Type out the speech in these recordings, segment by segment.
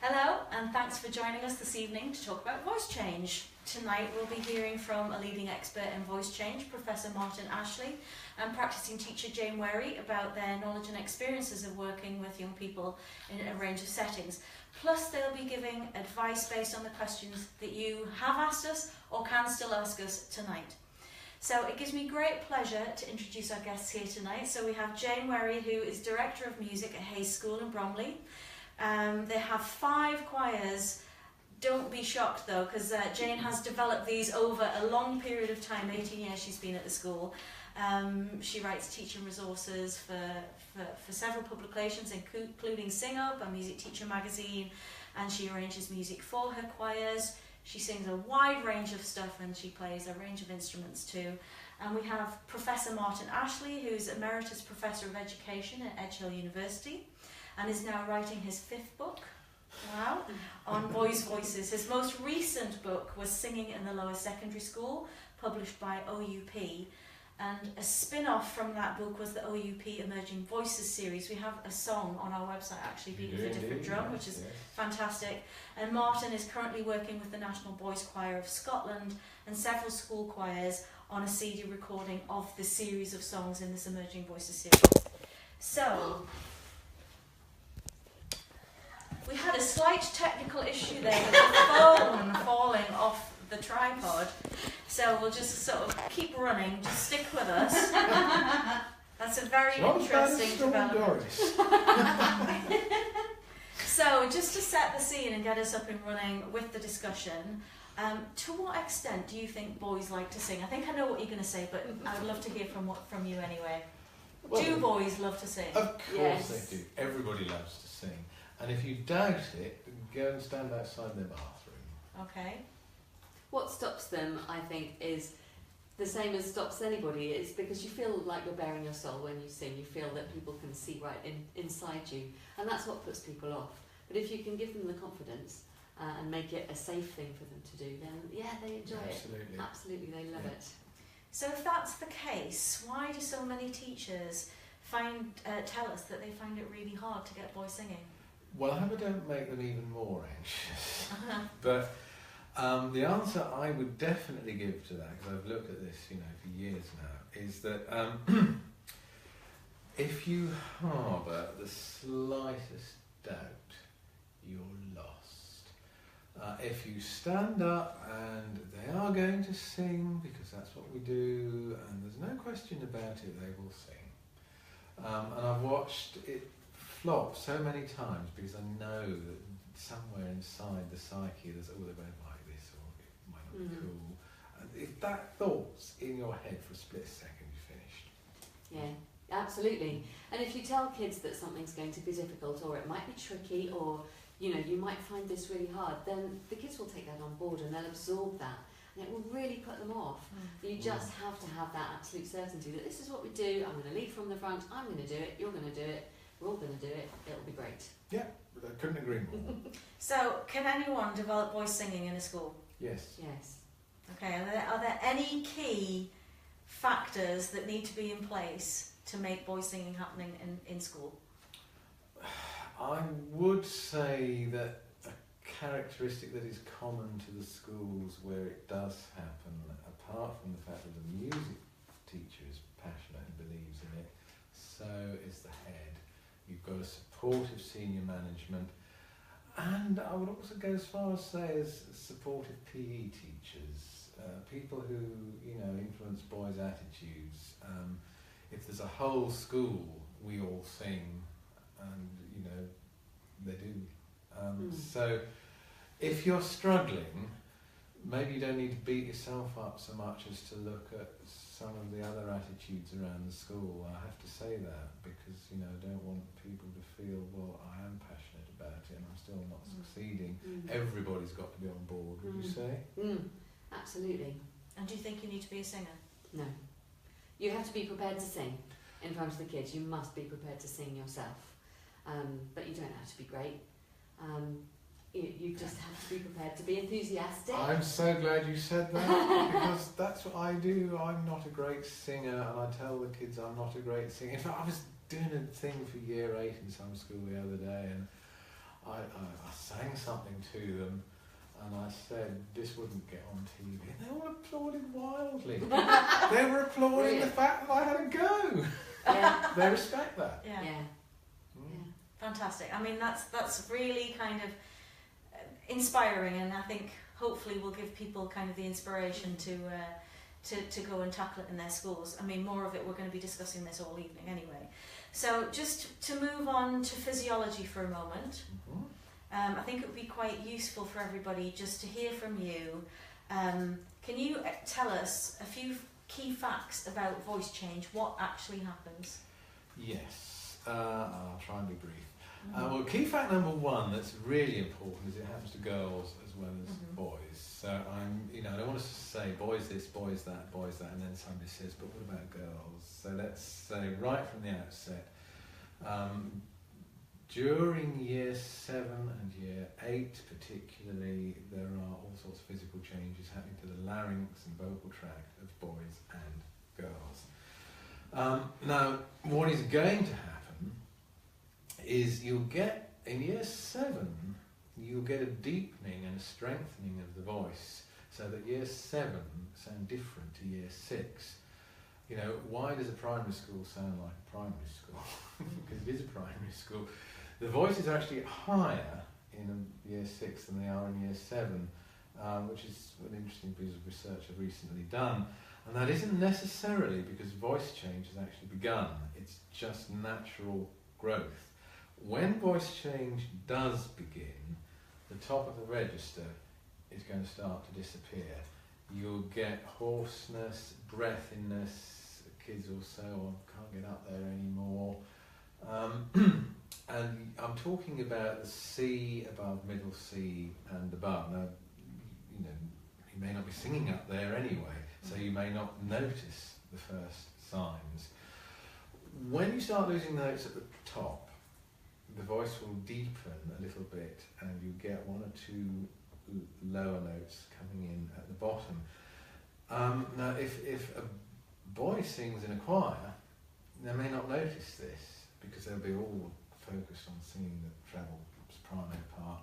Hello, and thanks for joining us this evening to talk about voice change. Tonight we'll be hearing from a leading expert in voice change, Professor Martin Ashley, and practicing teacher Jane Werry about their knowledge and experiences of working with young people in a range of settings. Plus they'll be giving advice based on the questions that you have asked us or can still ask us tonight. So it gives me great pleasure to introduce our guests here tonight. So we have Jane Werry, who is Director of Music at Hayes School in Bromley. They have 5 choirs. Don't be shocked though, because Jane has developed these over a long period of time, 18 years she's been at the school. She writes teaching resources for several publications, including Sing Up, a music teacher magazine, and she arranges music for her choirs. She sings a wide range of stuff and she plays a range of instruments too. And we have Professor Martin Ashley, who's Emeritus Professor of Education at Edge Hill University and is now writing his 5th book, wow, on boys' voices. His most recent book was Singing in the Lower Secondary School, published by OUP. And a spin-off from that book was the OUP Emerging Voices series. We have a song on our website actually, Beating for Different Drum, which is fantastic. And Martin is currently working with the National Boys Choir of Scotland and several school choirs on a CD recording of the series of songs in this Emerging Voices series. So, we had a slight technical issue there with the phone falling off the tripod, so we'll just sort of keep running, just stick with us. That's a very interesting development. So just to set the scene and get us up and running with the discussion, to what extent do you think boys like to sing? I think I know what you're going to say, but I would love to hear from you anyway. Well, do boys love to sing? Of course they do. Everybody loves to sing. And if you doubt it, go and stand outside their bathroom. Okay. What stops them, I think, is the same as stops anybody. It's because you feel like you're bearing your soul when you sing. You feel that people can see right inside you. And that's what puts people off. But if you can give them the confidence and make it a safe thing for them to do, then yeah, they enjoy it. Absolutely, they love it. So if that's the case, why do so many teachers tell us that they find it really hard to get boys singing? Well, I hope I don't make them even more anxious. But the answer I would definitely give to that, because I've looked at this, for years now, is that if you harbour the slightest doubt, you're lost. If you stand up and they are going to sing, because that's what we do, and there's no question about it, they will sing. And I've watched it flop so many times because I know that somewhere inside the psyche there's, they won't like this, or it might not be cool. And if that thought's in your head for a split second, you're finished. Yeah, absolutely. And if you tell kids that something's going to be difficult, or it might be tricky, or you might find this really hard, then the kids will take that on board and they'll absorb that. And it will really put them off. You just have to have that absolute certainty that this is what we do, I'm going to lead from the front, I'm going to do it, you're going to do it, we're all going to do it, it'll be great. Yeah, I couldn't agree more. So, can anyone develop voice singing in a school? Yes. Yes. Okay, are there any key factors that need to be in place to make voice singing happening in school? I would say that a characteristic that is common to the schools where it does happen, apart from the fact that the music teacher is passionate and believes in it, so is the head. You've got a supportive senior management, and I would also go as far as say as supportive PE teachers, people who influence boys' attitudes. If there's a whole school, we all sing, and they do. So if you're struggling, maybe you don't need to beat yourself up so much as to look at some of the other attitudes around the school. I have to say that because I don't want people to feel, well, I am passionate about it and I'm still not succeeding. Everybody's got to be on board, would you say? Absolutely. And do you think you need to be a singer? No. You have to be prepared to sing in front of the kids. You must be prepared to sing yourself. But you don't have to be great. You just have to be prepared to be enthusiastic. I'm so glad you said that, because that's what I do. I'm not a great singer, and I tell the kids I'm not a great singer. In fact, I was doing a thing for year 8 in some school the other day, and I sang to them, and I said this wouldn't get on TV. And they all applauded wildly. They were applauding the fact that I had a go. Yeah. They respect that. Yeah. Yeah. Mm. Fantastic. I mean, that's really kind of inspiring, and I think hopefully will give people kind of the inspiration to go and tackle it in their schools. I mean, more of it, we're going to be discussing this all evening anyway. So just to move on to physiology for a moment, I think it would be quite useful for everybody just to hear from you. Can you tell us a few key facts about voice change? What actually happens? Yes, I'll try and be brief. Well, key fact number one that's really important is it happens to girls as well as boys. So I don't want to say boys this, boys that, and then somebody says, but what about girls? So let's say right from the outset, during year 7 and year 8 particularly, there are all sorts of physical changes happening to the larynx and vocal tract of boys and girls. Now, what is going to happen is you'll get, in year 7, you'll get a deepening and a strengthening of the voice, so that year 7 sound different to year 6. You know, why does a primary school sound like a primary school? Because it is a primary school. The voices are actually higher in year 6 than they are in year 7, which is an interesting piece of research I've recently done. And that isn't necessarily because voice change has actually begun. It's just natural growth. When voice change does begin, the top of the register is going to start to disappear. You'll get hoarseness, breathiness. Kids will say, "Oh, I can't get up there anymore." And I'm talking about the C above, middle C and above. Now, you may not be singing up there anyway, so you may not notice the first signs. When you start losing notes at the top, the voice will deepen a little bit, and you get 1 or 2 lower notes coming in at the bottom. Now, if a boy sings in a choir, they may not notice this because they'll be all focused on singing the treble soprano part,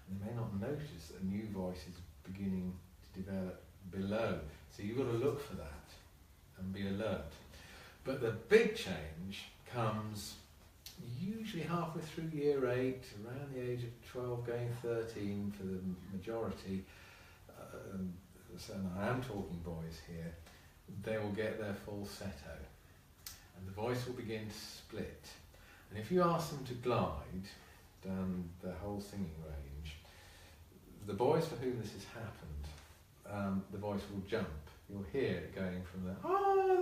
and they may not notice that a new voice is beginning to develop below. So you've got to look for that and be alert. But the big change comes usually halfway through year 8, around the age of 12, going 13 for the majority. So I am talking boys here. They will get their falsetto, and the voice will begin to split. And if you ask them to glide down the whole singing range, the boys for whom this has happened, the voice will jump. You'll hear it going from the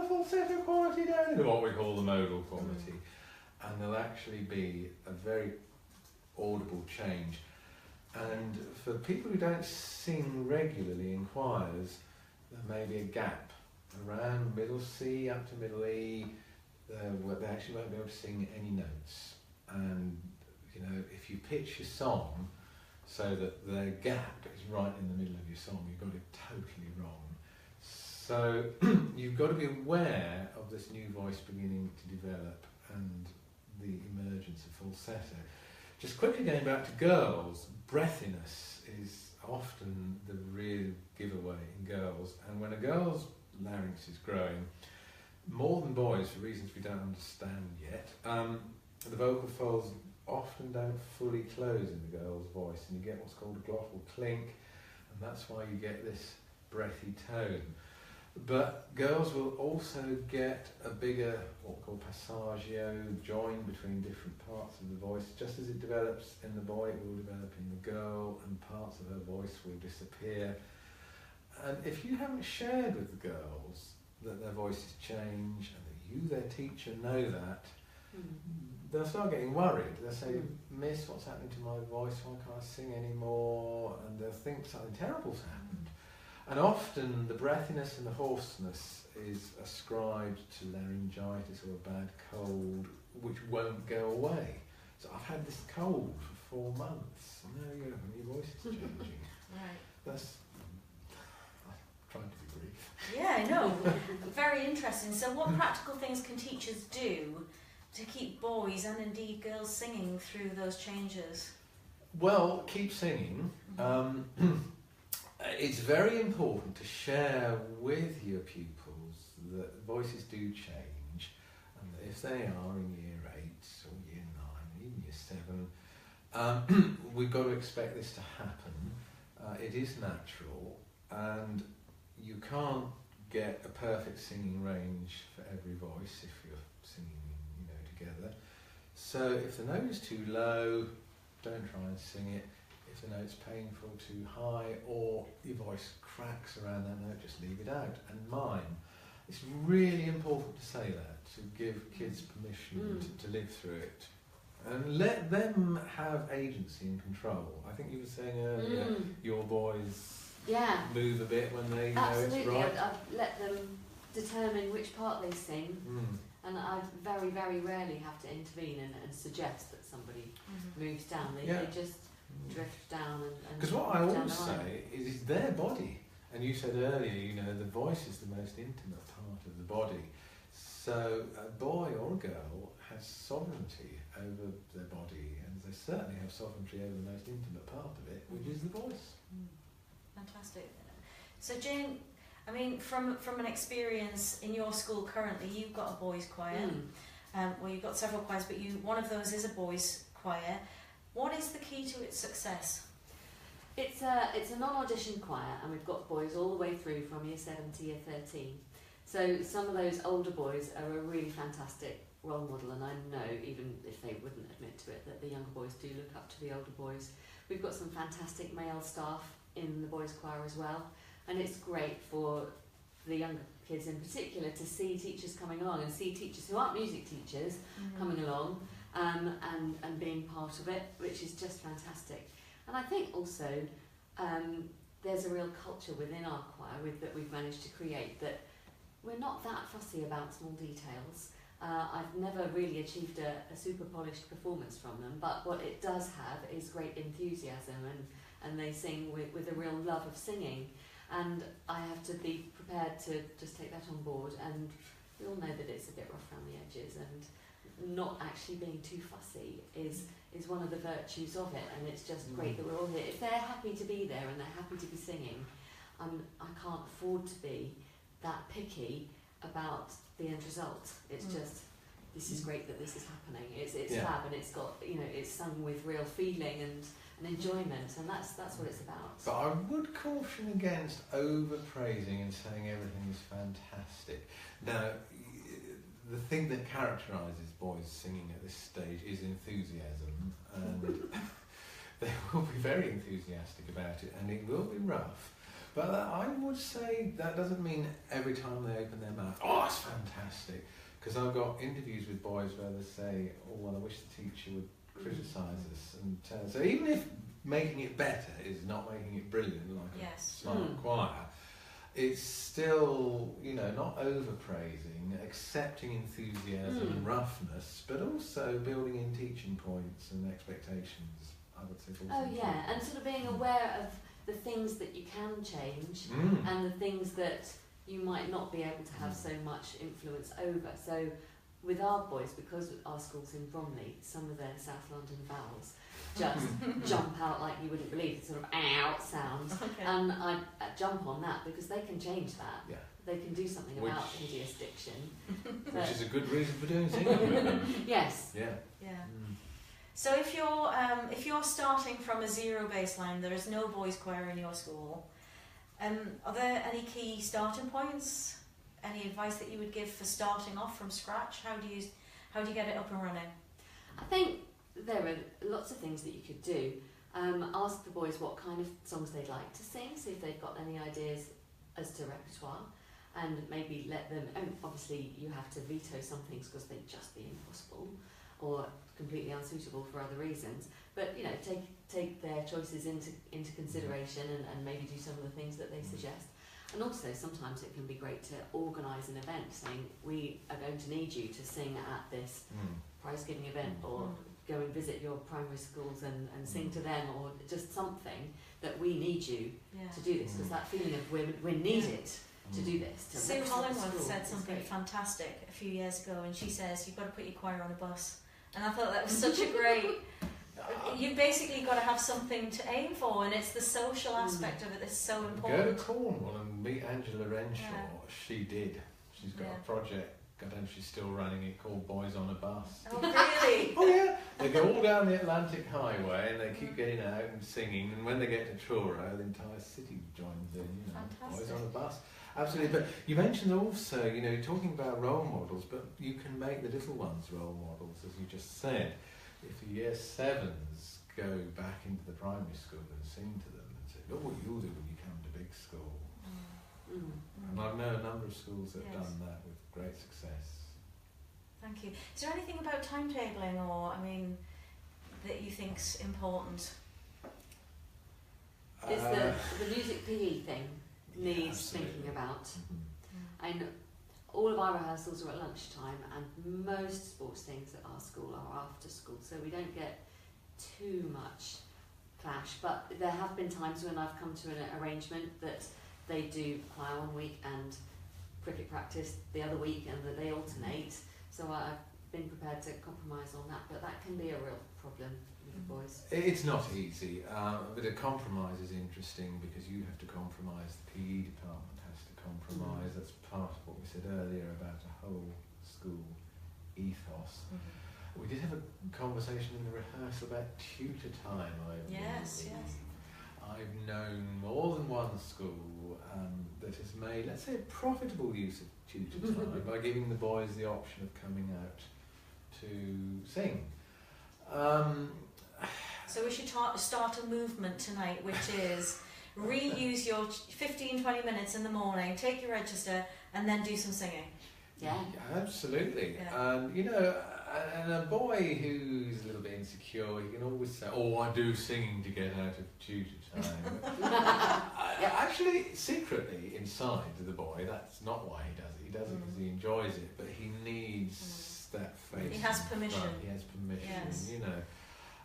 falsetto quality down into what we call the modal quality. And there'll actually be a very audible change. And for people who don't sing regularly in choirs, there may be a gap around middle C up to middle E, where they actually won't be able to sing any notes. And if you pitch your song so that the gap is right in the middle of your song, you've got it totally wrong. So you've got to be aware of this new voice beginning to develop and the emergence of falsetto. Just quickly going back to girls, breathiness is often the real giveaway in girls, and when a girl's larynx is growing, more than boys for reasons we don't understand yet, the vocal folds often don't fully close in the girl's voice, and you get what's called a glottal clink, and that's why you get this breathy tone. But girls will also get a bigger, what we call passaggio, join between different parts of the voice. Just as it develops in the boy, it will develop in the girl, and parts of her voice will disappear. And if you haven't shared with the girls that their voices change, and that you, their teacher, know that, they'll start getting worried. They'll say, "Miss, what's happening to my voice? Why can't I sing anymore?" And they'll think something terrible's happened. And often the breathiness and the hoarseness is ascribed to laryngitis or a bad cold, which won't go away. So I've had this cold for 4 months, and there you go, and your voice is changing. Right. That's, I'm trying to be brief. Yeah, I know. Very interesting. So what practical things can teachers do to keep boys and indeed girls singing through those changes? Well, keep singing. It's very important to share with your pupils that voices do change, and that if they are in year 8 or year 9, even year 7, we've got to expect this to happen. It is natural, and you can't get a perfect singing range for every voice if you're singing, together. So if the note is too low, don't try and sing it. If the note's painful, too high, or your voice cracks around that note, just leave it out. And mime, it's really important to say that, to give kids permission to live through it. And let them have agency and control. I think you were saying earlier, your boys move a bit when they know it's right. I've let them determine which part they sing, and I very, very rarely have to intervene and suggest that somebody moves down. They just drift down and because what I always say is it's their body. And you said earlier, the voice is the most intimate part of the body. So a boy or a girl has sovereignty over their body, and they certainly have sovereignty over the most intimate part of it, which is the voice. Fantastic. So Jane, I mean, from an experience in your school currently, you've got a boys' choir. Well, you've got several choirs, but one of those is a boys' choir. What is the key to its success? It's a non-audition choir, and we've got boys all the way through from year 7 to year 13. So some of those older boys are a really fantastic role model, and I know, even if they wouldn't admit to it, that the younger boys do look up to the older boys. We've got some fantastic male staff in the boys' choir as well, and it's great for the younger kids in particular to see teachers coming along and see teachers who aren't music teachers coming along and being part of it, which is just fantastic. And I think also there's a real culture within our choir that we've managed to create, that we're not that fussy about small details. I've never really achieved a super polished performance from them, but what it does have is great enthusiasm, and they sing with a real love of singing. And I have to be prepared to just take that on board, and we all know that it's a bit rough around the edges, and not actually being too fussy is one of the virtues of it, and it's just great that we're all here. If they're happy to be there and they're happy to be singing, I can't afford to be that picky about the end result. It's just, this is great that this is happening. It's fab, and it's got, it's sung with real feeling and enjoyment, and that's what it's about. But I would caution against overpraising and saying everything is fantastic. Now, the thing that characterises boys singing at this stage is enthusiasm, and they will be very enthusiastic about it, and it will be rough. But I would say that doesn't mean every time they open their mouth, oh, it's fantastic. Because I've got interviews with boys where they say, oh, well, I wish the teacher would criticise us. And so even if making it better is not making it brilliant like a smart choir, it's still, not overpraising, accepting enthusiasm and roughness, but also building in teaching points and expectations, I would say. And sort of being aware of the things that you can change and the things that you might not be able to have so much influence over. So with our boys, because our school's in Bromley, some of their South London vowels just jump out like you wouldn't believe, the sort of out sound. And I jump on that because they can change that. Yeah. They can do something about hideous diction. Which is a good reason for doing singing. Yes. Yeah. So if you're starting from a zero baseline, there is no boys' choir in your school, are there any key starting points? Any advice that you would give for starting off from scratch? How do you get it up and running? I think there are lots of things that you could do. Ask the boys what kind of songs they'd like to sing, see if they've got any ideas as to repertoire, and maybe let them, and obviously you have to veto some things because they'd just be impossible or completely unsuitable for other reasons, but take their choices into consideration and maybe do some of the things that they suggest. And also sometimes it can be great to organise an event saying, we are going to need you to sing at this prize giving event, or go and visit your primary schools and sing to them, or just something that we need you to do this, because that feeling of we're needed to do this. Sue Hollingworth said something fantastic a few years ago, and she says you've got to put your choir on a bus, and I thought that was such a great You've basically got to have something to aim for, and it's the social aspect of it that's so important. Go to Cornwall and meet Angela Renshaw. Yeah. She did. She's got Yeah. a project. I don't know if she's still running it, called Boys on a Bus. Oh, really? Oh yeah, they go all down the Atlantic Highway and they keep getting out and singing, and when they get to Truro, the entire city joins in, you know. Fantastic. Boys on a Bus. Absolutely. But you mentioned also, you know, talking about role models, but you can make the little ones role models, as you just said. If the year sevens go back into the primary school and sing to them and say, look what you'll do when you come to big school. And I know a number of schools that have Yes. done that with great success. Thank you. Is there anything about timetabling, or, I mean, that you think's important? It's the music PE thing needs Absolutely. thinking about. Mhm. I know all of our rehearsals are at lunchtime, and most sports things at our school are after school, so we don't get too much clash. But there have been times when I've come to an arrangement that they do choir one week and cricket practice the other week, and that they alternate. So I've been prepared to compromise on that, but that can be a real problem with the boys. It's not easy, but a compromise is interesting because you have to compromise, the PE department has to compromise. That's part of what we said earlier about a whole school ethos. We did have a conversation in the rehearsal about tutor time. Yes, yes. I've known more than one school that has made, let's say, a profitable use of tutor time by giving the boys the option of coming out to sing. So we should start a movement tonight, which is reuse your 15-20 minutes in the morning, take your register, and then do some singing. Yeah. Absolutely. Yeah. And, you know, and a boy who's a little bit insecure, he can always say, oh, I do singing to get out of tutor time. Actually, secretly, inside the boy, that's not why he does it. He does it because he enjoys it, but he needs that face. He has in permission. front. He has permission, Yes. you know.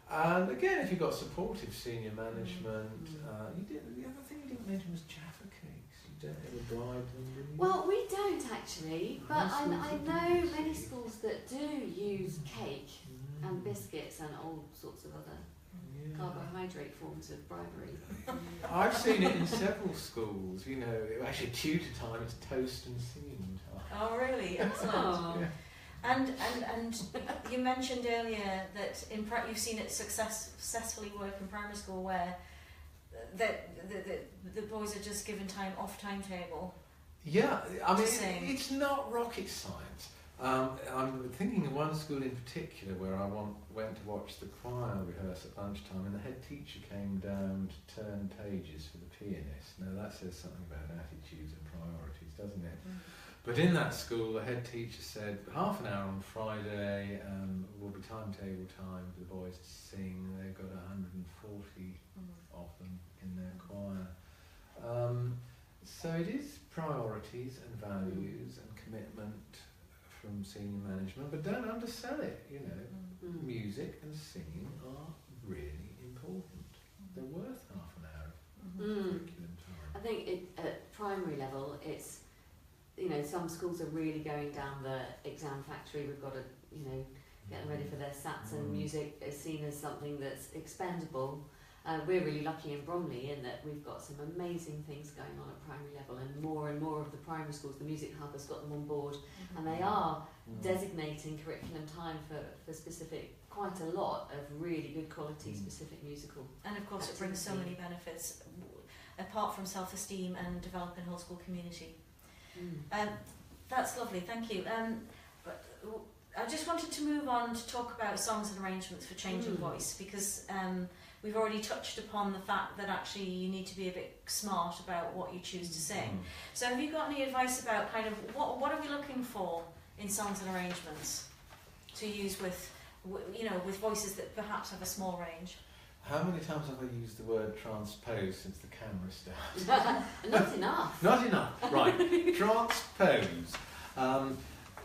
And again, if you've got supportive senior management, the other thing you didn't mention was Jaffa cakes. You don't ever bribe them, do you? Well, we don't actually, but Most I schools do. know many schools that do use cake and biscuits and all sorts of other Yeah. carbohydrate forms of bribery. I've seen it in several schools, you know, actually tutor time, it's toast and singing time. Oh, really? Excellent. Oh. Yeah. And you mentioned earlier that you've seen it successfully work in primary school, where the boys are just given time off timetable. Yeah, I To mean, sing. it's not rocket science. I'm thinking of one school in particular where I went to watch the choir rehearse at lunchtime, and the head teacher came down to turn pages for the pianist. Now that says something about attitudes and priorities, doesn't it? But in that school, the head teacher said half an hour on Friday will be timetable time for the boys to sing. They've got 140 of them in their choir. So it is priorities and values and commitment from senior management, but don't undersell it, you know. Music and singing are really important. They're worth half an hour of curriculum time. I think at primary level, it's, you know, some schools are really going down the exam factory. We've got to, you know, get them ready for their SATs, and music is seen as something that's expendable. We're really lucky in Bromley in that we've got some amazing things going on at primary level, and more of the primary schools, the Music Hub has got them on board, and they are designating curriculum time for specific, quite a lot of really good quality specific musical. And of course it brings so many benefits, apart from self-esteem and developing whole school community. That's lovely, thank you. But I just wanted to move on to talk about songs and arrangements for changing voice, because we've already touched upon the fact that actually you need to be a bit smart about what you choose to sing. So have you got any advice about kind of what are we looking for in songs and arrangements to use with, you know, with voices that perhaps have a small range? How many times have I used the word transpose since the camera started? Not enough. Not enough. Right. Transpose.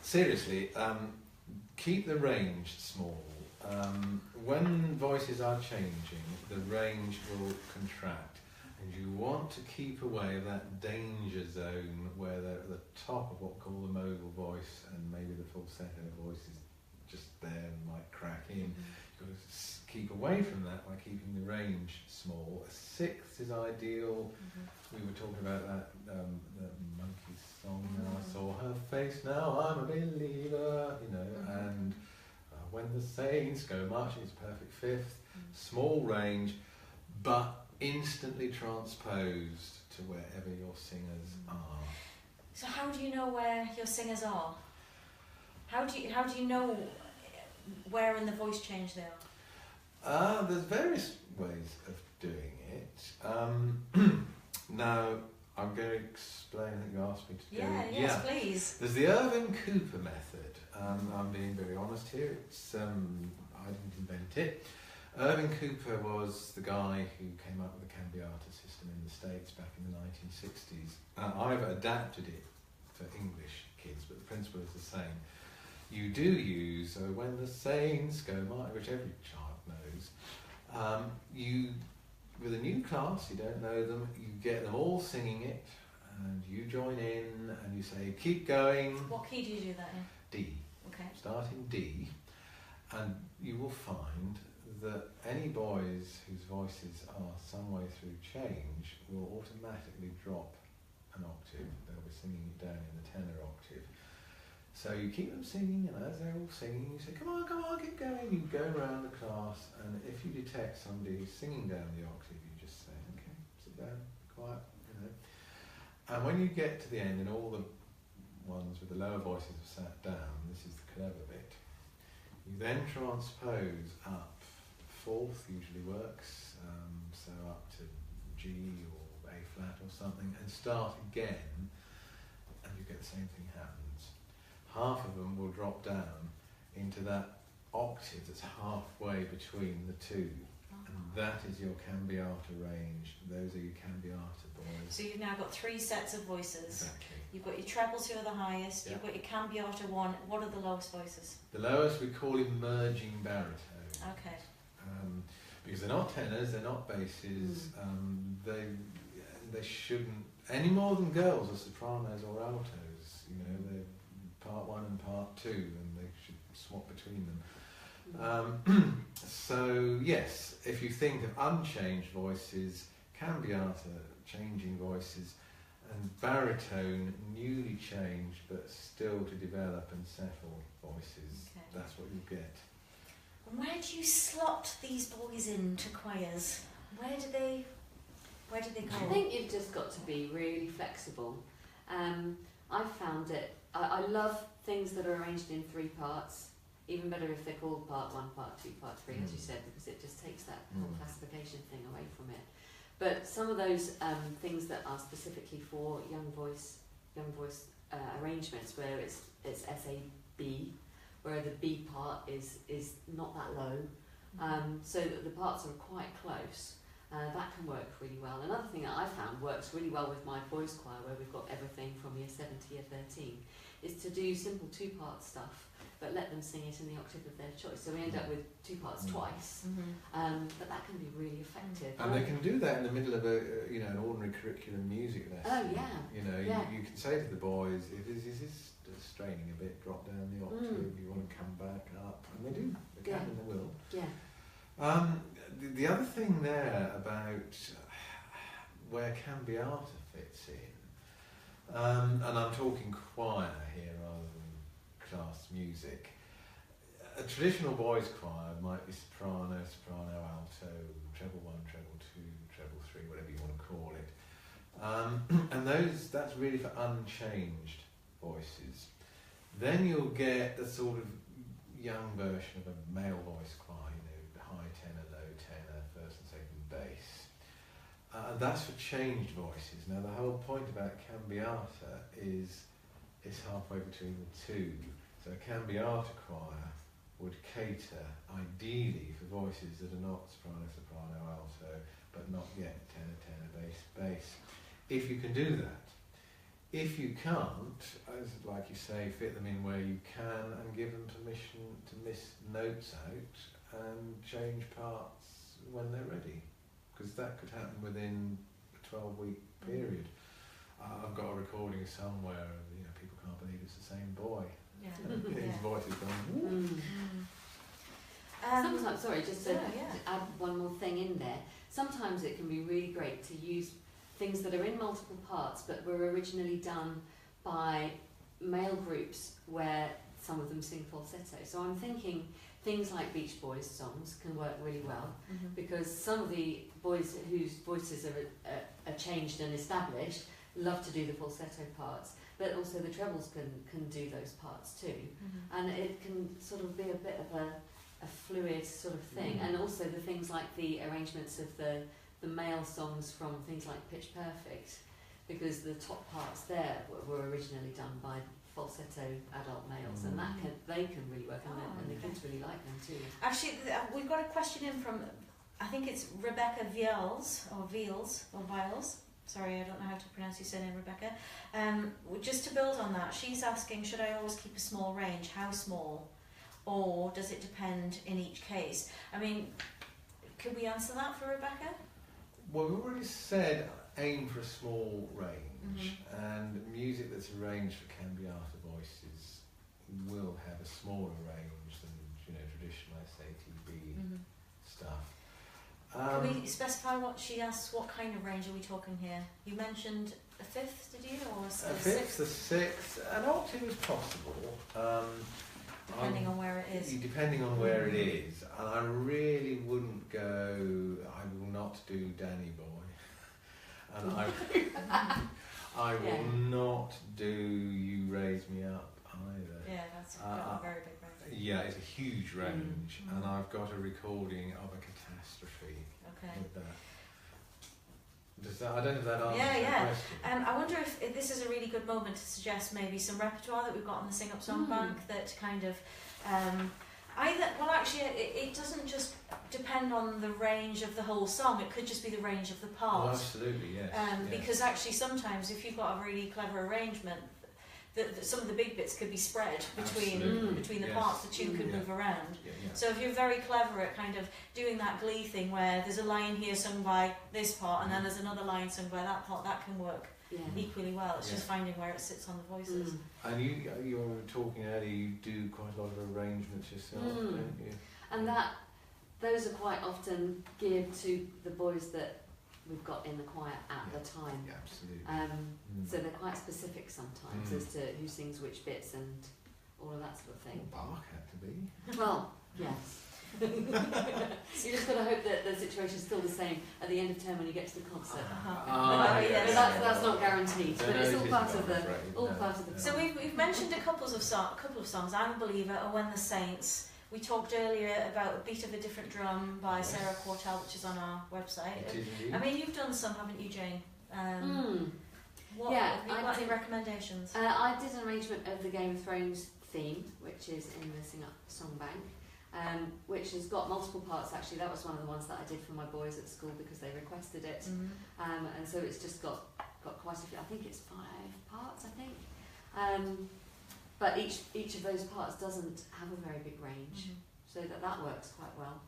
Seriously, keep the range small. When voices are changing, the range will contract, and you want to keep away of that danger zone where they're at the top of what we call the modal voice, and maybe the falsetto voice is just there and might crack in. You've got to keep away from that by keeping the range small. A sixth is ideal. We were talking about that the monkey song. Now I saw her face, now I'm a believer. You know, and when the saints go marching, it's perfect fifth. Small range, but instantly transposed to wherever your singers are. So how do you know where your singers are? How do you know where in the voice change they are? There's various ways of doing it. Now, I'm going to explain, I think you asked me to do. Yes, please. There's the Irving Cooper method. I'm being very honest here. It's I didn't invent it. Irving Cooper was the guy who came up with the Cambiata system in the States back in the 1960s. I've adapted it for English kids, but the principle is the same. You do use, so when the saints go marching, which every child knows, you, with a new class, you don't know them, you get them all singing it, and you join in, and you say, keep going. What key do you do that in? D. Okay. Start in D, and you will find that any boys whose voices are some way through change will automatically drop an octave. They'll be singing it down in the tenor octave. So you keep them singing, and as they're all singing, you say, come on, keep going. You go around the class, and if you detect somebody singing down the octave, you just say, okay, sit down, quiet, you know. And when you get to the end, and all the ones with the lower voices have sat down, this is the clever bit, you then transpose up. Fourth usually works, so up to G or A flat or something, and start again, and you get the same thing happens. Half of them will drop down into that octave that's halfway between the two, and that is your Cambiata range. Those are your Cambiata boys. So you've now got 3 sets of voices. Exactly. You've got your trebles, who are the highest, you've got your Cambiata 1. What are the lowest voices? The lowest we call emerging baritone. Okay. Because they're not tenors, they're not basses, they shouldn't, any more than girls or sopranos or altos, you know, they're part 1 and part 2, and they should swap between them. So yes, if you think of unchanged voices, Cambiata, changing voices, and baritone, newly changed but still to develop and settle voices, that's what you'll get. Where do you slot these boys into choirs? Where do they go? I think you've just got to be really flexible. I've found it, I love things that are arranged in 3 parts, even better if they're called part 1, part 2, part 3, as you said, because it just takes that whole classification thing away from it. But some of those things that are specifically for young voice arrangements, where it's S-A-B, where the B part is not that low, so that the parts are quite close. That can work really well. Another thing that I found works really well with my boys' choir, where we've got everything from year 7 to year 13, is to do simple 2-part stuff, but let them sing it in the octave of their choice. So we end up with 2 parts twice, but that can be really effective. And they can do that in the middle of an ordinary curriculum music lesson. Oh yeah. You know, you can say to the boys, if this is straining a bit, drop down the octave, you want to come back up, and they do, they can and they will. Yeah. The other thing there about where Cambiata fits in, and I'm talking choir here rather than class music. A traditional boys' choir might be soprano, alto, treble 1, treble 2, treble 3, whatever you want to call it. And that's really for unchanged voices. Then you'll get a sort of young version of a male voice choir, you know, high tenor, low tenor, first and second bass. And that's for changed voices. Now the whole point about Cambiata is it's halfway between the two. So a Cambiata choir would cater ideally for voices that are not soprano, alto, but not yet tenor, bass. If you can do that. If you can't, as like you say, fit them in where you can and give them permission to miss notes out and change parts when they're ready, because that could happen within a 12-week period. I've got a recording somewhere of, you know, people can't believe it's the same boy. Yeah. His voice is going, woo. Sometimes, sorry, just to yeah. add one more thing in there, sometimes it can be really great to use things that are in multiple parts but were originally done by male groups where some of them sing falsetto. So I'm thinking things like Beach Boys songs can work really well, because some of the boys whose voices are changed and established love to do the falsetto parts, but also the trebles can do those parts too. And it can sort of be a bit of a fluid sort of thing. And also the things like the arrangements of the male songs from things like Pitch Perfect, because the top parts there were originally done by falsetto adult males, and they can really work, and the kids really like them too. Actually, we've got a question in from, I think it's Rebecca Viels, sorry, I don't know how to pronounce your surname, Rebecca. Just to build on that, she's asking, should I always keep a small range? How small? Or does it depend in each case? I mean, could we answer that for Rebecca? Well, we've already said aim for a small range, and music that's arranged for Cambiata voices will have a smaller range than traditional SATB stuff. Can we specify what she asks? What kind of range are we talking here? You mentioned a fifth, did you, or a fifth, a sixth, an octave is possible. Depending on where it is. Depending on where it is, and I really wouldn't go. I will not do Danny Boy, and I will not do You Raise Me Up either. Yeah, that's a very big range. Yeah, it's a huge range, and I've got a recording of a catastrophe with that. I don't know if that answers the question. I wonder if this is a really good moment to suggest maybe some repertoire that we've got on the Sing Up Song Bank that kind of it doesn't just depend on the range of the whole song, it could just be the range of the part. Oh, absolutely, yes. Because actually sometimes if you've got a really clever arrangement, some of the big bits could be spread between the parts, the tune could move around. So if you're very clever at kind of doing that Glee thing where there's a line here sung by this part and then there's another line sung by that part, that can work equally well. It's just finding where it sits on the voices. And you were talking earlier, you do quite a lot of arrangements yourself, don't you? And those are quite often geared to the boys that we've got in the choir at the time. Yeah, absolutely. So they're quite specific sometimes as to who sings which bits and all of that sort of thing. Well, Bach had to be. Well, yes. You just got to hope that the situation's still the same at the end of term when you get to the concert. That's not guaranteed, but it's all part of the. So we've mentioned a couple of songs. I'm a Believer, or When the Saints. We talked earlier about A Beat of a Different Drum by Sarah Quartel, which is on our website. I mean, you've done some, haven't you, Jane? Have you got any recommendations? I did an arrangement of the Game of Thrones theme, which is in the Sing Up Song Bank, which has got multiple parts. Actually, that was one of the ones that I did for my boys at school because they requested it. And so it's just got quite a few. I think it's 5 parts, I think. But each of those parts doesn't have a very big range, so that works quite well.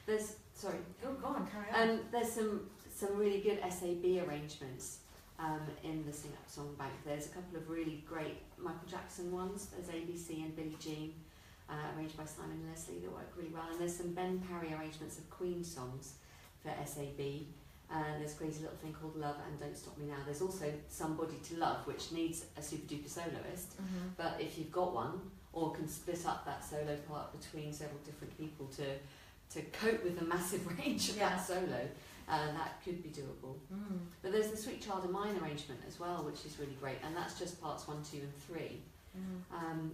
There's go on, carry on. There's some really good SAB arrangements in the Sing Up Song Bank. There's a couple of really great Michael Jackson ones. There's ABC and Billie Jean, arranged by Simon and Leslie, that work really well. And there's some Ben Parry arrangements of Queen songs for SAB. There's a crazy little thing called Love and Don't Stop Me Now. There's also Somebody to Love, which needs a super duper soloist, but if you've got one, or can split up that solo part between several different people to cope with the massive range of that solo, that could be doable. But there's the Sweet Child of Mine arrangement as well, which is really great, and that's just parts 1, 2 and 3.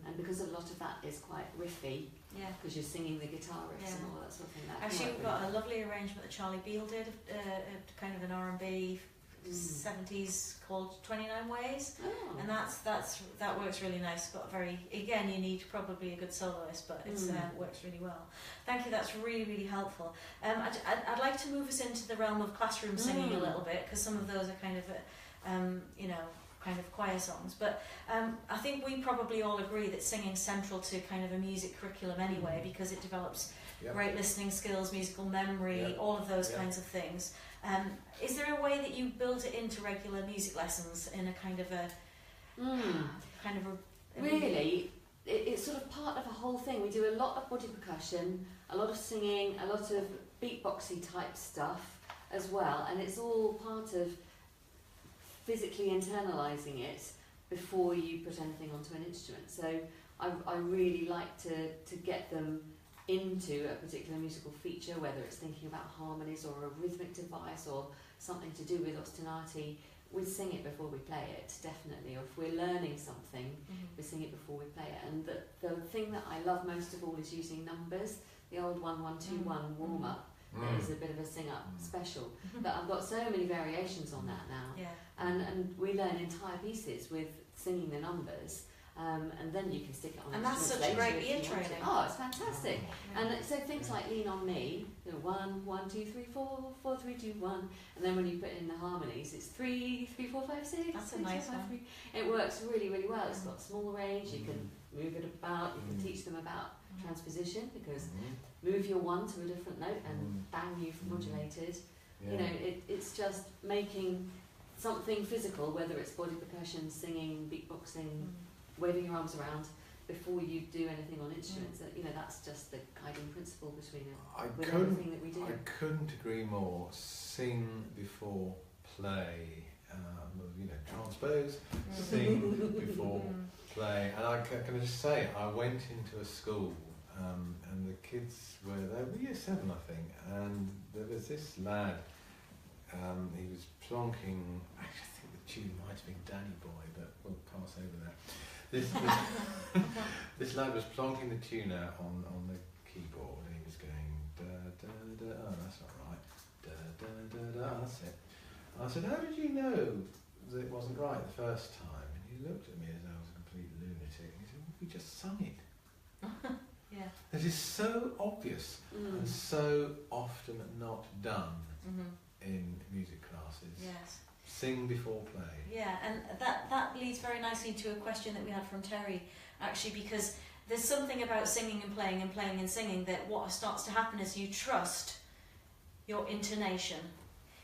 And because a lot of that is quite riffy, because you're singing the guitar riffs and all that sort of thing. Actually, we've got a lovely arrangement that Charlie Beale did, kind of an R&B 70s called 29 Ways, and that works really nice. Got again, you need probably a good soloist, but it works really well. Thank you, that's really, really helpful. I'd like to move us into the realm of classroom singing a little bit, because some of those are kind of kind of choir songs, but I think we probably all agree that singing's central to kind of a music curriculum anyway, because it develops great listening skills, musical memory, all of those kinds of things. Is there a way that you build it into regular music lessons in a kind of a really, it's sort of part of a whole thing. We do a lot of body percussion, a lot of singing, a lot of beatboxy type stuff as well, and it's all part of physically internalising it before you put anything onto an instrument. So I really like to get them into a particular musical feature, whether it's thinking about harmonies or a rhythmic device or something to do with ostinati. We sing it before we play it, definitely. Or if we're learning something, we sing it before we play it. And the thing that I love most of all is using numbers. The old 1, 1, 2, 1 warm up is a bit of a sing up special. But I've got so many variations on that now. Yeah. And we learn entire pieces with singing the numbers. And then you can stick it on. And that's such a great ear training. Oh, it's fantastic. Yeah. And so things like Lean on Me, 1, 1, 2, 3, 4, 4, 3, 2, 1, and then when you put in the harmonies, it's 3, 3, 4, 5, 6. That's a 3, nice 2, 5, one. 3. It works really, really well. It's got small range. You can move it about. You can teach them about transposition, because move your 1 to a different note and bang, you've modulated. Yeah. You know, it's just making something physical, whether it's body percussion, singing, beatboxing, waving your arms around, before you do anything on instruments. You know, that's just the guiding principle between everything that we do. I couldn't agree more. Sing before play. You know, transpose, sing before play. And can I just say, I went into a school and the kids were year 7, I think, and there was this lad. He was plonking. Actually, I think the tune might have been Danny Boy, but we'll pass over that. This lad was plonking the tune out on the keyboard, and he was going da da da. Oh, that's not right. Da da da da. That's it. I said, "How did you know that it wasn't right the first time?" And he looked at me as I was a complete lunatic. He said, "Well, we just sung it." Yeah. It is so obvious and so often not done in music classes. Yes. Sing before play. Yeah, and that leads very nicely to a question that we had from Terry, actually, because there's something about singing and playing and singing that what starts to happen is you trust your intonation.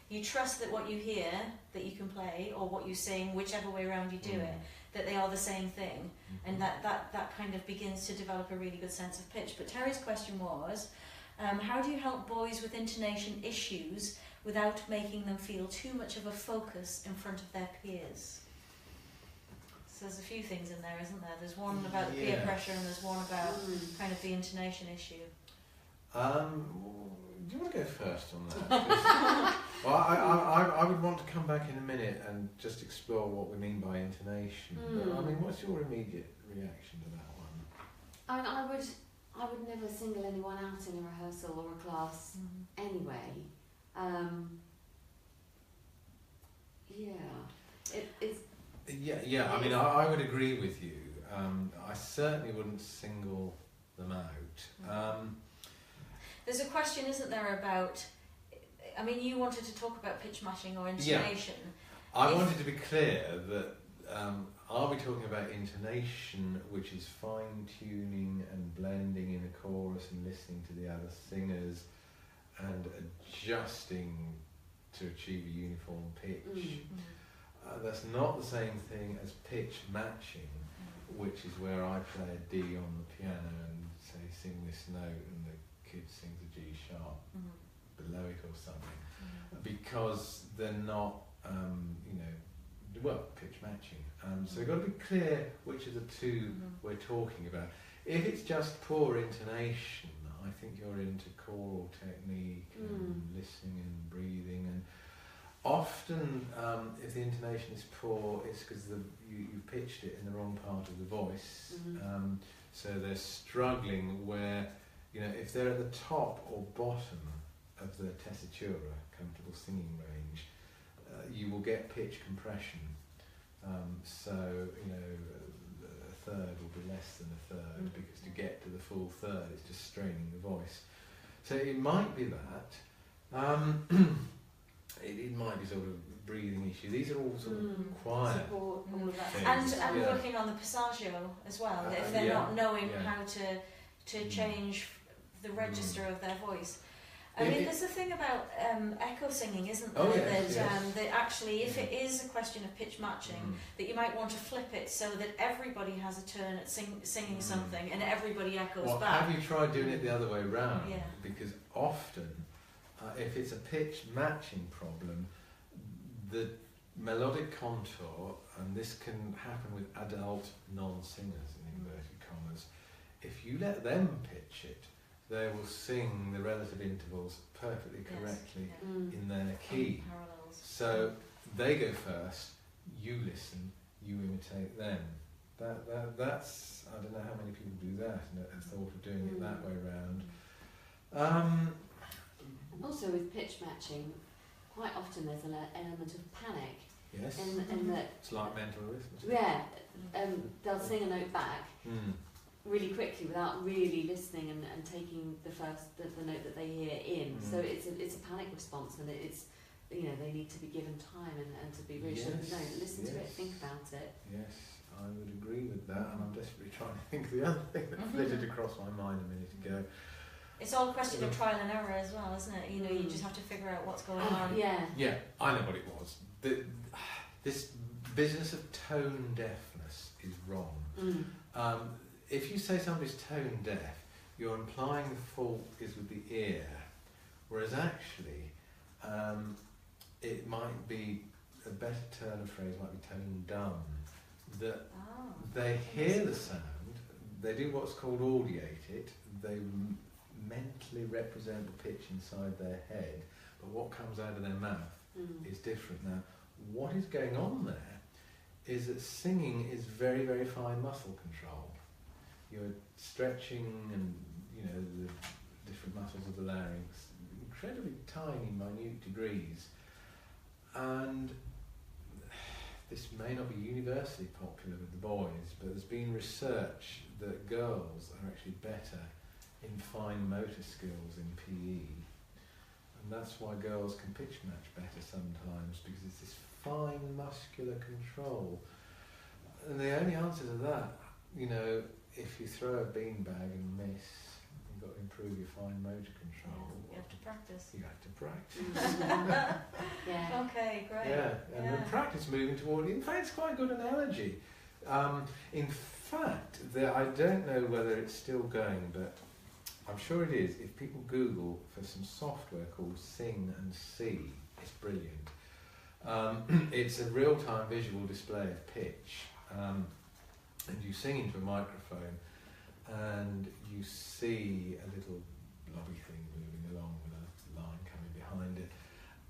You trust that what you hear, that you can play, or what you sing, whichever way around you do it, that they are the same thing, and that kind of begins to develop a really good sense of pitch. But Terry's question was, how do you help boys with intonation issues without making them feel too much of a focus in front of their peers? So there's a few things in there, isn't there? There's one about the peer pressure, and there's one about kind of the intonation issue. Do you want to go first on that? Well, I would want to come back in a minute and just explore what we mean by intonation. But, I mean, what's your immediate reaction to that one? I mean, I would never single anyone out in a rehearsal or a class anyway. Yeah. I mean, I would agree with you. I certainly wouldn't single them out. There's a question, isn't there, about... I mean, you wanted to talk about pitch matching or intonation. Yeah. I wanted to be clear that are we talking about intonation, which is fine-tuning and blending in a chorus and listening to the other singers and adjusting to achieve a uniform pitch? That's not the same thing as pitch matching, which is where I play a D on the piano and say sing this note and the kid sings a G sharp below it or something, because they're not, pitch matching. So you've got to be clear which of the two we're talking about. If it's just poor intonation, I think you're into choral technique and listening and breathing, and often if the intonation is poor, it's because you pitched it in the wrong part of the voice. So they're struggling where, if they're at the top or bottom of the tessitura, comfortable singing range, you will get pitch compression. So, a third will be less than a third, because to get to the full third, it's just straining the voice. So it might be that. It might be sort of breathing issue. These are all sort of quiet things. And working on the passaggio as well, if they're not knowing how to change the register of their voice. I mean, there's the thing about echo singing, isn't there? Oh, yes, that actually, if it is a question of pitch matching, that you might want to flip it so that everybody has a turn at singing something and everybody echoes back. Have you tried doing it the other way round? Yeah. Because often, if it's a pitch matching problem, the melodic contour, and this can happen with adult non-singers in inverted commas, if you let them pitch it, they will sing the relative intervals perfectly correctly in their key. Parallels. So they go first, you listen, you imitate them. That's, I don't know how many people do that and thought of doing it that way round. Also with pitch matching, quite often there's an element of panic. Yes. In that, it's like mental arithmetic. Yeah, they'll sing a note back really quickly without really listening and taking the note that they hear in. So it's a panic response, and it's, you know, they need to be given time and to be really sure, no, listen to it, think about it. Yes, I would agree with that, and I'm desperately trying to think of the other thing that flitted across my mind a minute ago. It's all a question of trial and error as well, isn't it? You know, you just have to figure out what's going on. Yeah, I know what it was. This business of tone deafness is wrong. If you say somebody's tone deaf, you're implying the fault is with the ear, whereas actually it might be, a better turn of phrase might be tone dumb, that they hear the sound, they do what's called audiate it, they mentally represent the pitch inside their head, but what comes out of their mouth is different. Now, what is going on there is that singing is very, very fine muscle control. You're stretching and, you know, the different muscles of the larynx, incredibly tiny, minute degrees. And this may not be universally popular with the boys, but there's been research that girls are actually better in fine motor skills in PE. And that's why girls can pitch match better sometimes, because it's this fine muscular control. And the only answer to that, you know, if you throw a beanbag and miss, you've got to improve your fine motor control. You have to practice. You have to practice. Okay, great. Yeah, and then practice moving toward it. In fact, it's quite a good analogy. In fact, I don't know whether it's still going, but I'm sure it is. If people Google for some software called Sing and See, it's brilliant. It's a real-time visual display of pitch. And you sing into a microphone and you see a little blobby thing moving along with a line coming behind it,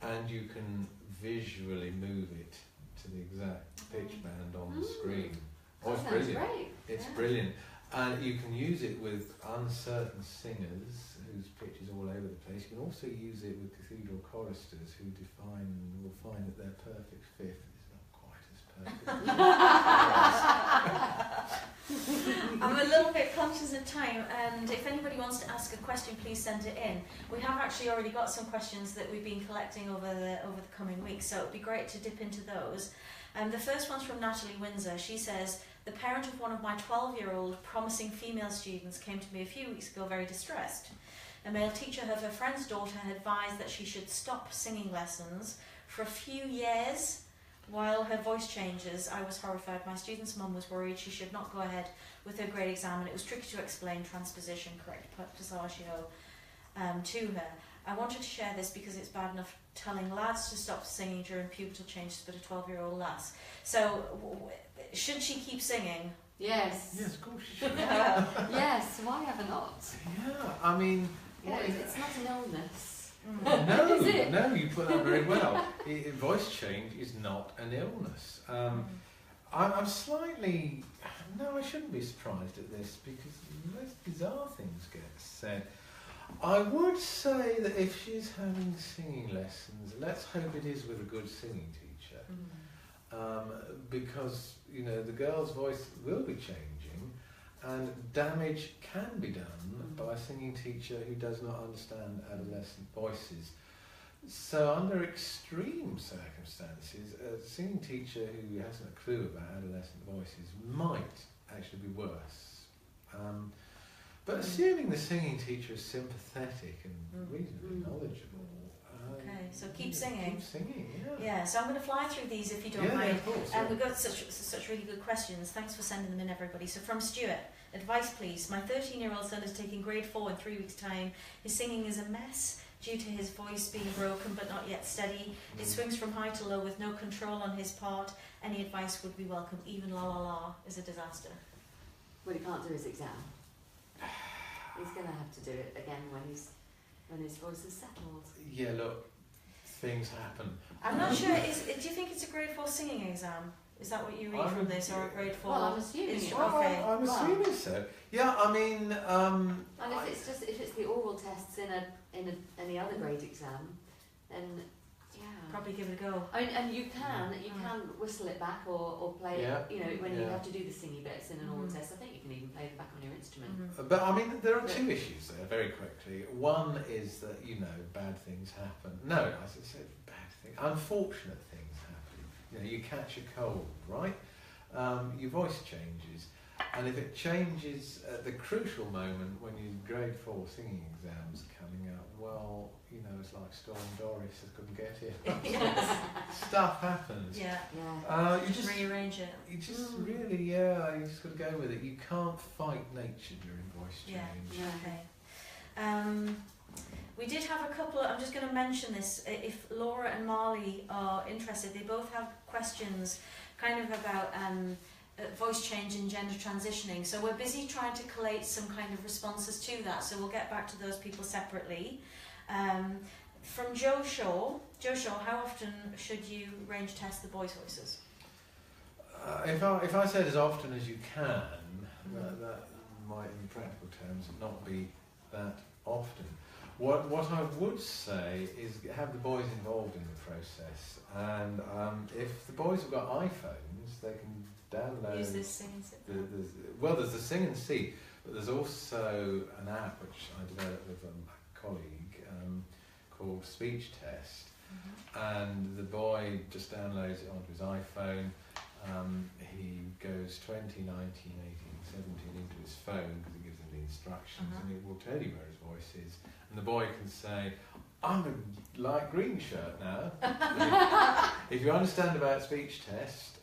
and you can visually move it to the exact pitch band on the screen. Oh, it's brilliant. Great. It's brilliant. And you can use it with uncertain singers whose pitch is all over the place. You can also use it with cathedral choristers who will find that their perfect fifth is not quite as perfect. I'm a little bit conscious of time, and if anybody wants to ask a question, please send it in. We have actually already got some questions that we've been collecting over the coming weeks, so it would be great to dip into those. The first one's from Natalie Windsor. She says, the parent of one of my 12-year-old promising female students came to me a few weeks ago very distressed. A male teacher of her friend's daughter had advised that she should stop singing lessons for a few years while her voice changes. I was horrified. My student's mum was worried she should not go ahead with her grade exam, and it was tricky to explain transposition, correct passagio to her. I wanted to share this because it's bad enough telling lads to stop singing during pubertal changes, but a 12-year-old lass. So, should she keep singing? Yes. Yes, of course you should. Yes, why ever not? Yeah, I mean... It's not an illness. No, Is it? No, you put that very well. Voice change is not an illness. I'm slightly... No, I shouldn't be surprised at this, because most bizarre things get said. I would say that if she's having singing lessons, let's hope it is with a good singing teacher. Because, you know, the girl's voice will be changing, and damage can be done by a singing teacher who does not understand adolescent voices. So under extreme circumstances, a singing teacher who hasn't a clue about adolescent voices might actually be worse. But assuming the singing teacher is sympathetic and reasonably knowledgeable. Okay, so keep singing. Keep singing, yeah. Yeah, so I'm going to fly through these if you don't Yeah, mind. of course. And we've got such really good questions. Thanks for sending them in, everybody. So from Stuart, advice please. My 13-year-old son is taking grade 4 in 3 weeks' time. His singing is a mess due to his voice being broken but not yet steady. It swings from high to low with no control on his part. Any advice would be welcome. Even la la la is a disaster. Well, he can't do his exam. He's going to have to do it again when his voice is settled. Yeah, look, things happen. I'm not sure, do you think it's a grade 4 singing exam? Is that what you read from this, or a grade 4? Well, I'm assuming it. Okay. I'm assuming so. Yeah, I mean... and if it's the oral tests in any other grade exam, then yeah. Probably give it a go. I mean, and you can whistle it back or play it, you know, when you have to do the singy bits in an oral test. I think you can even play it back on your instrument. But I mean, there are two issues there, very quickly. One is that, you know, bad things happen. No, as I said, bad things. Unfortunate things happen. You know, you catch a cold, right? Your voice changes. And if it changes at the crucial moment when your grade 4 singing exam's coming up, well, you know, it's like Storm Doris, I couldn't get it. Stuff happens. Yeah. You just rearrange it. You just really, you just got to go with it. You can't fight nature during voice change. Okay. We did have a couple, I'm just going to mention this, if Laura and Marley are interested, they both have questions kind of about voice change and gender transitioning. So we're busy trying to collate some kind of responses to that, so we'll get back to those people separately. From Joe Shaw, how often should you range test the boys' voices? If I said as often as you can, that might in practical terms not be that often. What I would say is have the boys involved in the process, and if the boys have got iPhones, they can download. Use this Sing and See. There's the Sing and See, but there's also an app which I developed with a colleague called Speech Test, and the boy just downloads it onto his iPhone. He goes 20, 19, 18, 17 into his phone because it gives him the instructions, and it will tell you where his voice is. And the boy can say, I'm a light green shirt now. If you understand about Speech Test.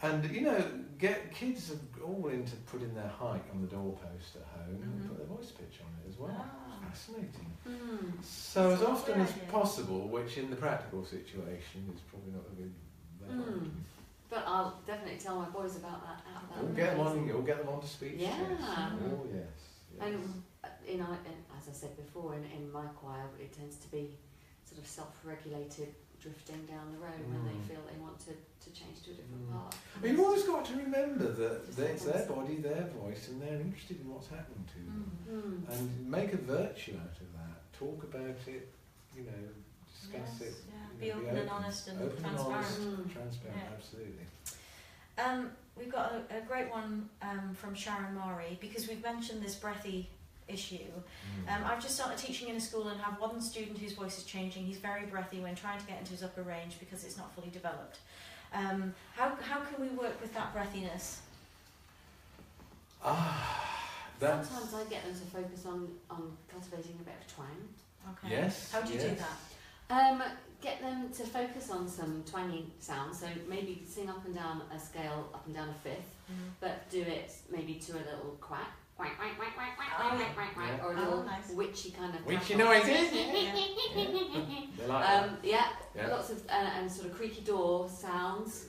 And, you know, get kids are all into putting their height on the doorpost at home and put their voice pitch on it as well. It's fascinating. So as often as possible, which in the practical situation is probably not going to be that often. But I'll definitely tell my boys about that app. You'll get them onto Speech Test. Oh, yes. And you know, as I said before, in my choir, it tends to be sort of self-regulated, drifting down the road when they feel they want to change to a different part. But you've always got to remember that it's their body, their voice, and they're interested in what's happening to them. And make a virtue out of that. Talk about it, you know, discuss it. Yeah. Be open and honest and transparent. Transparent, absolutely. We've got a great one from Sharon Mari, because we've mentioned this breathy issue. I've just started teaching in a school and have one student whose voice is changing. He's very breathy when trying to get into his upper range because it's not fully developed. How can we work with that breathiness? Sometimes I get them to focus on cultivating a bit of twang. Okay. Yes. How do you do that? Get them to focus on some twangy sounds, so maybe sing up and down a scale, up and down a fifth, but do it maybe to a little quack, quack, quack, quack, quack, quack, quack, quack, or a little witchy kind of. Witchy noises. Lots of and sort of creaky door sounds,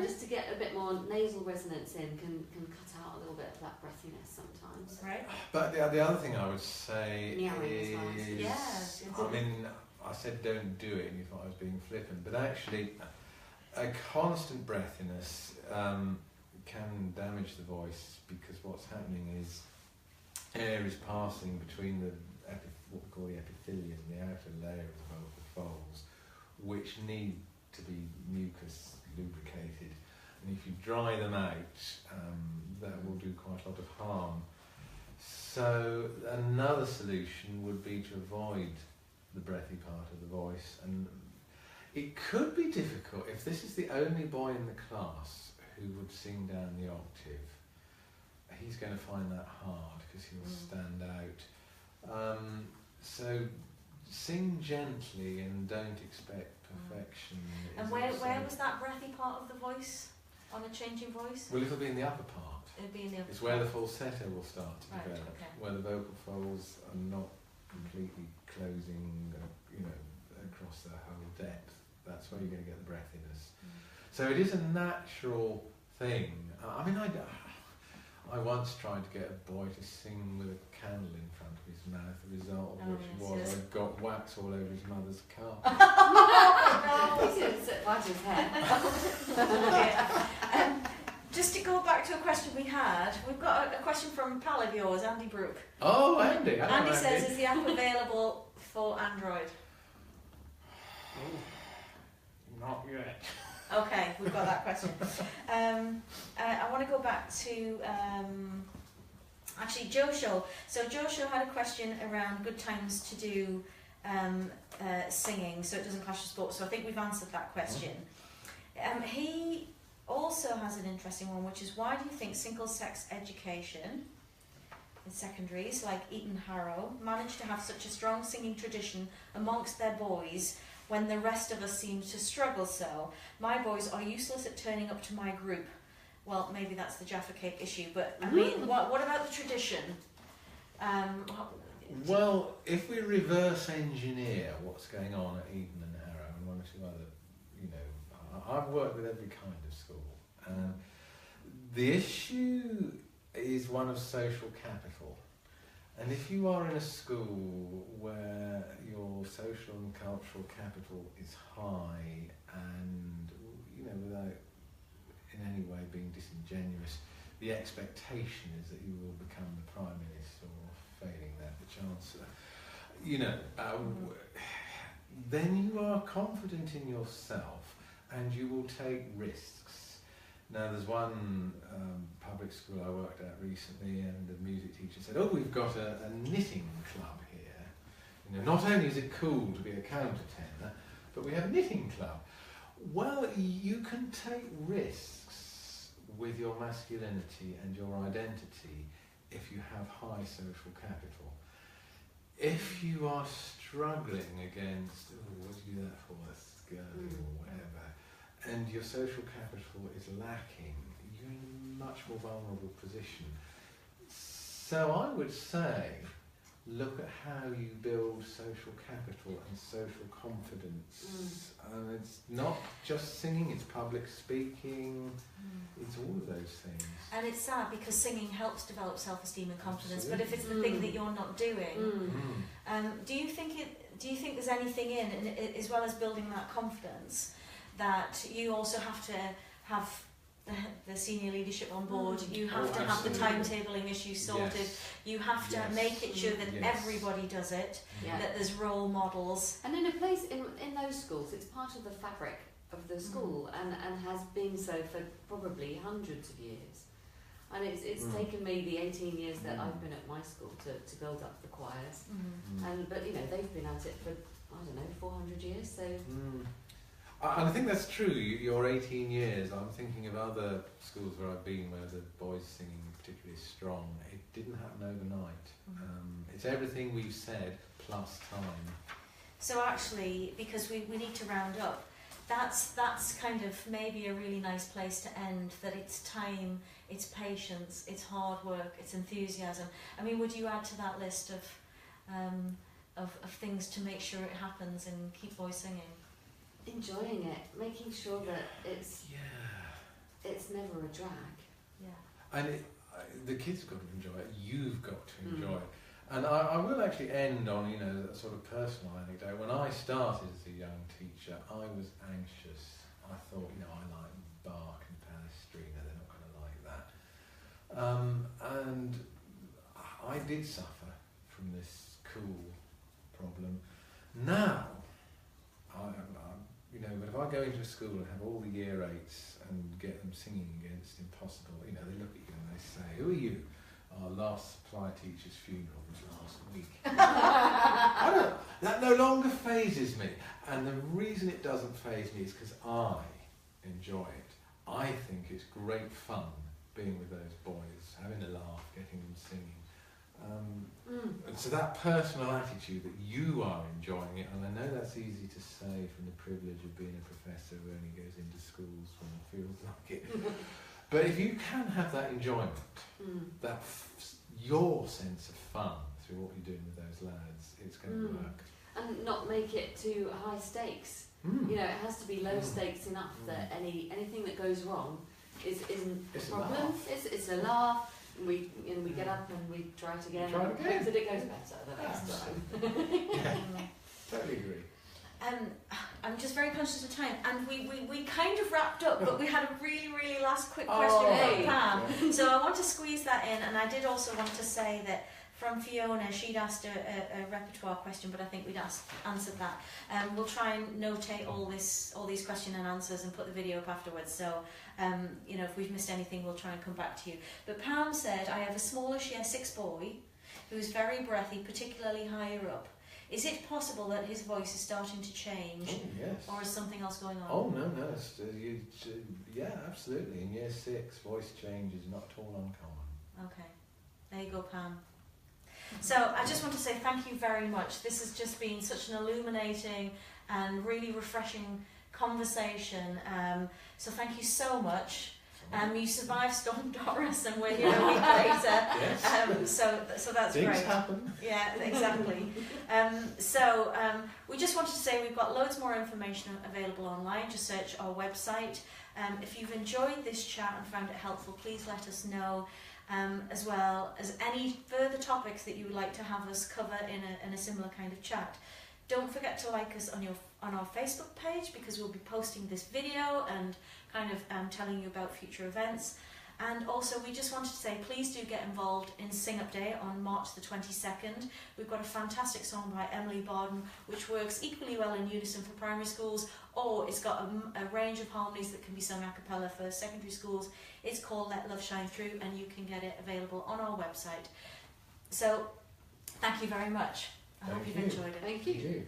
just to get a bit more nasal resonance in, can cut out a little bit of that breathiness sometimes. Right. But the other thing I would say is, I mean, I said don't do it, and you thought I was being flippant, but actually a constant breathiness can damage the voice, because what's happening is air is passing between what we call the epithelium, the outer layer of the vocal folds, which need to be mucus lubricated, and if you dry them out, that will do quite a lot of harm. So another solution would be to avoid the breathy part of the voice, and it could be difficult if this is the only boy in the class who would sing down the octave. he's going to find that hard because he'll stand out. So sing gently and don't expect perfection. And where was that breathy part of the voice on a changing voice? Well, it'll be in the upper part. It'll be in the upper It's part. where the falsetto will start to Right, develop, okay. where the vocal folds are not completely closing, across the whole depth. That's where you're going to get the breathiness. So it is a natural thing. I mean, I once tried to get a boy to sing with a candle in front of his mouth, the result of which was I got wax all over his mother's car. He should sit right his hair. Just to go back to a question we had, we've got a question from a pal of yours, Andy Brooke. Oh, Andy. Andy says, is the app available for Android? Not yet. Okay, we've got that question. I want to go back to actually Joe Show. So Joe Show had a question around good times to do singing, so it doesn't clash with sports. So I think we've answered that question. He also has an interesting one, which is why do you think single-sex education in secondaries like Eton Harrow manage to have such a strong singing tradition amongst their boys when the rest of us seem to struggle so? My boys are useless at turning up to my group. Well, maybe that's the Jaffa Cake issue, but I mean, what about the tradition? Well, if we reverse engineer what's going on at Eton and Harrow and one or two other, I've worked with every kind of school, and the issue is one of social capital. And if you are in a school where your social and cultural capital is high and, without in any way being disingenuous, the expectation is that you will become the Prime Minister or, failing that, the Chancellor, then you are confident in yourself and you will take risks. Now, there's one public school I worked at recently, and the music teacher said, "Oh, we've got a knitting club here. Not only is it cool to be a countertenor, but we have a knitting club." Well, you can take risks with your masculinity and your identity if you have high social capital. If you are struggling against, what do you do that for, that's girly or whatever, and your social capital is lacking, you're in a much more vulnerable position. So I would say, look at how you build social capital and social confidence. And it's not just singing, it's public speaking, it's all of those things. And it's sad because singing helps develop self-esteem and confidence, but if it's the thing that you're not doing, do you think there's anything in, as well as building that confidence, that you also have to have the senior leadership on board, you have to have the timetabling issues sorted, you have to make it sure that everybody does it, that there's role models. And in a place, in those schools, it's part of the fabric of the school and has been so for probably hundreds of years. And it's taken me the 18 years that I've been at my school to build up the choirs. But they've been at it for, 400 years, so... And I think that's true. Your 18 years, I'm thinking of other schools where I've been where the boys singing particularly strong. It didn't happen overnight. It's everything we've said plus time. So actually, because we need to round up, that's kind of maybe a really nice place to end, that it's time, it's patience, it's hard work, it's enthusiasm. I mean, would you add to that list of things to make sure it happens and keep boys singing? Enjoying it, making sure that it's never a drag. And the kids have got to enjoy it. You've got to enjoy it. And I will actually end on a sort of personal anecdote. When I started as a young teacher, I was anxious. I thought, I like Bach and Palestrina. They're not going to like that. And I did suffer from this cool problem. Now, but if I go into a school and have all the year 8s and get them singing against Impossible, they look at you and they say, "Who are you?" "Our last supply teacher's funeral was last week." That no longer phases me. And the reason it doesn't faze me is because I enjoy it. I think it's great fun being with those boys, having a laugh, getting them singing. And so that personal attitude that you are enjoying it, and I know that's easy to say from the privilege of being a professor who only goes into schools when it feels like it. But if you can have that enjoyment, your sense of fun through what you're doing with those lads, it's going to work. And not make it too high stakes. You know, it has to be low stakes enough that anything that goes wrong isn't a problem. It's a laugh. We get up and we try it again. Hope that it goes better the next time. Totally agree. I'm just very conscious of time, and we kind of wrapped up, but we had a really last quick question from Pam. So I want to squeeze that in, and I did also want to say that from Fiona, she'd asked a repertoire question, but I think we'd answered that. We'll try and notate all these question and answers and put the video up afterwards. So, you know, if we've missed anything, we'll try and come back to you. But Pam said, I have a smallish year 6 boy who's very breathy, particularly higher up. Is it possible that his voice is starting to change? Oh, yes. Or is something else going on? Oh, no. Yeah, absolutely. In year 6, voice change is not at all uncommon. Okay. There you go, Pam. So I just want to say thank you very much. This has just been such an illuminating and really refreshing conversation. So thank you so much. You survived Storm Doris, and we're here a week later. Yes. So that's Things great. happen. Yeah, exactly. We just wanted to say we've got loads more information available online. Just search our website. If you've enjoyed this chat and found it helpful, please let us know. As well as any further topics that you would like to have us cover in a similar kind of chat. Don't forget to like us on our Facebook page, because we'll be posting this video and kind of telling you about future events. And also, we just wanted to say, please do get involved in Sing Up Day on March the 22nd. We've got a fantastic song by Emily Barden, which works equally well in unison for primary schools, or it's got a range of harmonies that can be sung a cappella for secondary schools. It's called Let Love Shine Through, and you can get it available on our website. So, thank you very much. I hope you've enjoyed it. Thank you.